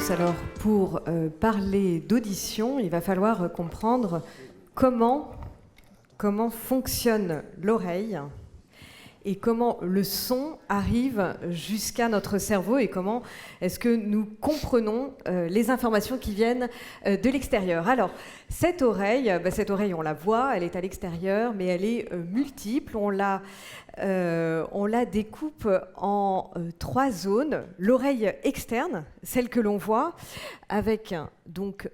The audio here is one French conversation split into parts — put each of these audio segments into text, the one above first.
tous. Alors, pour parler d'audition, il va falloir comprendre comment fonctionne l'oreille et comment le son arrive jusqu'à notre cerveau et comment est-ce que nous comprenons les informations qui viennent de l'extérieur. Alors, cette oreille, on la voit, elle est à l'extérieur, mais elle est multiple. On la découpe en trois zones. L'oreille externe, celle que l'on voit, avec donc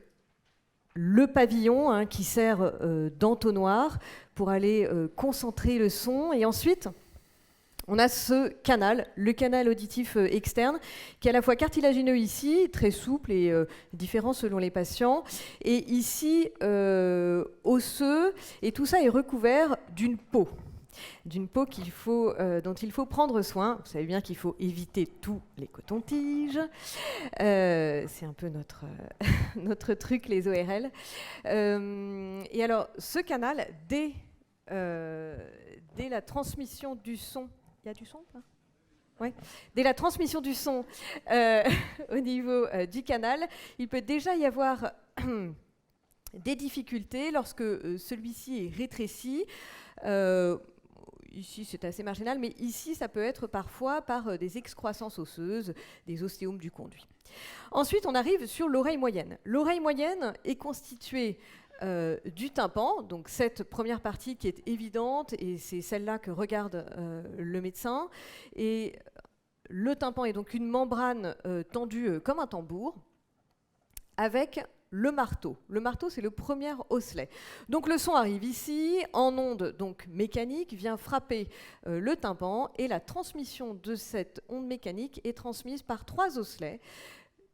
le pavillon qui sert d'entonnoir pour aller concentrer le son. Et ensuite, on a ce canal, le canal auditif externe, qui est à la fois cartilagineux ici, très souple et différent selon les patients, et ici osseux, et tout ça est recouvert d'une peau dont il faut prendre soin. Vous savez bien qu'il faut éviter tous les cotons-tiges. C'est un peu notre truc, les ORL. Et alors, ce canal, dès la transmission du son, il y a du son là ? Ouais. Dès la transmission du son au niveau du canal, il peut déjà y avoir des difficultés lorsque celui-ci est rétréci. Ici, c'est assez marginal, mais ici, ça peut être parfois par des excroissances osseuses, des ostéomes du conduit. Ensuite, on arrive sur l'oreille moyenne. L'oreille moyenne est constituée du tympan, donc cette première partie qui est évidente, et c'est celle-là que regarde le médecin. Et le tympan est donc une membrane tendue comme un tambour, avec le marteau. Le marteau, c'est le premier osselet. Donc le son arrive ici, en onde donc mécanique, vient frapper le tympan, et la transmission de cette onde mécanique est transmise par trois osselets,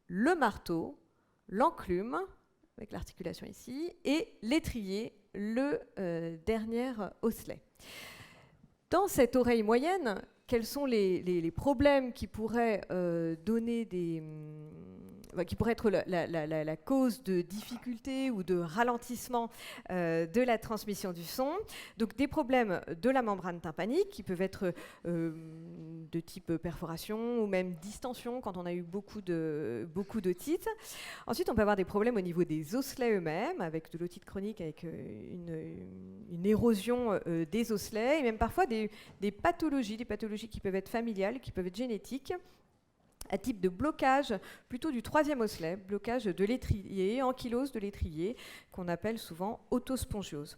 le marteau, l'enclume, avec l'articulation ici, et l'étrier, le dernier osselet. Dans cette oreille moyenne, quels sont les problèmes qui pourraient qui pourrait être la cause de difficultés ou de ralentissement de la transmission du son? Donc des problèmes de la membrane tympanique qui peuvent être de type perforation ou même distension quand on a eu beaucoup d'otite. Ensuite, on peut avoir des problèmes au niveau des osselets eux-mêmes, avec de l'otite chronique, avec une érosion des osselets, et même parfois des pathologies qui peuvent être familiales, qui peuvent être génétiques, à type de blocage plutôt du troisième osselet, blocage de l'étrier, ankylose de l'étrier, qu'on appelle souvent autospongiose.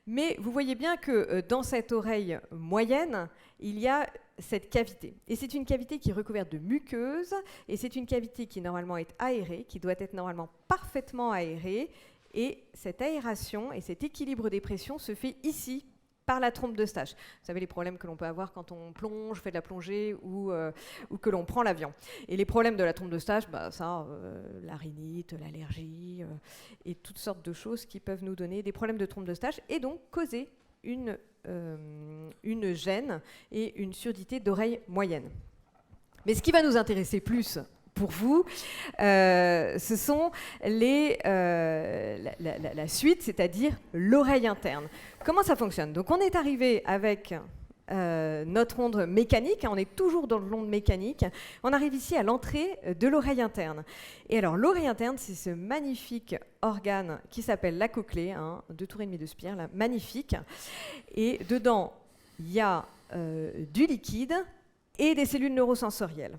Mais vous voyez bien que dans cette oreille moyenne, il y a cette cavité. Et c'est une cavité qui est recouverte de muqueuse, et c'est une cavité qui normalement est aérée, qui doit être normalement parfaitement aérée, et cette aération et cet équilibre des pressions se fait ici, par la trompe d'Eustache. Vous savez les problèmes que l'on peut avoir quand on plonge, fait de la plongée ou que l'on prend l'avion. Et les problèmes de la trompe d'Eustache, la rhinite, l'allergie et toutes sortes de choses qui peuvent nous donner des problèmes de trompe d'Eustache et donc causer une gêne et une surdité d'oreille moyenne. Mais ce qui va nous intéresser plus pour vous, ce sont la suite, c'est-à-dire l'oreille interne. Comment ça fonctionne? Donc on est arrivé avec notre onde mécanique, on est toujours dans l'onde mécanique, on arrive ici à l'entrée de l'oreille interne. Et alors l'oreille interne, c'est ce magnifique organe qui s'appelle la cochlée, 2 tours et demi de spire, là, magnifique. Et dedans, il y a du liquide et des cellules neurosensorielles.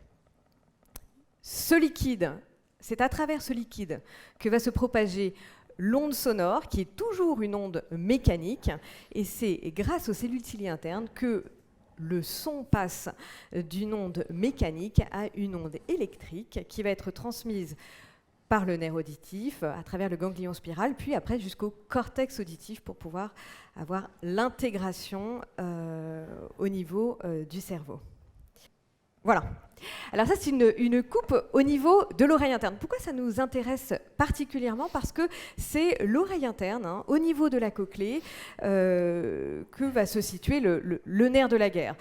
Ce liquide, c'est à travers ce liquide que va se propager l'onde sonore, qui est toujours une onde mécanique, et c'est grâce aux cellules ciliées internes que le son passe d'une onde mécanique à une onde électrique qui va être transmise par le nerf auditif, à travers le ganglion spiral, puis après jusqu'au cortex auditif pour pouvoir avoir l'intégration au niveau du cerveau. Voilà. Alors ça, c'est une coupe au niveau de l'oreille interne. Pourquoi ça nous intéresse particulièrement? Parce que c'est l'oreille interne, au niveau de la cochlée, que va se situer le nerf de la guerre.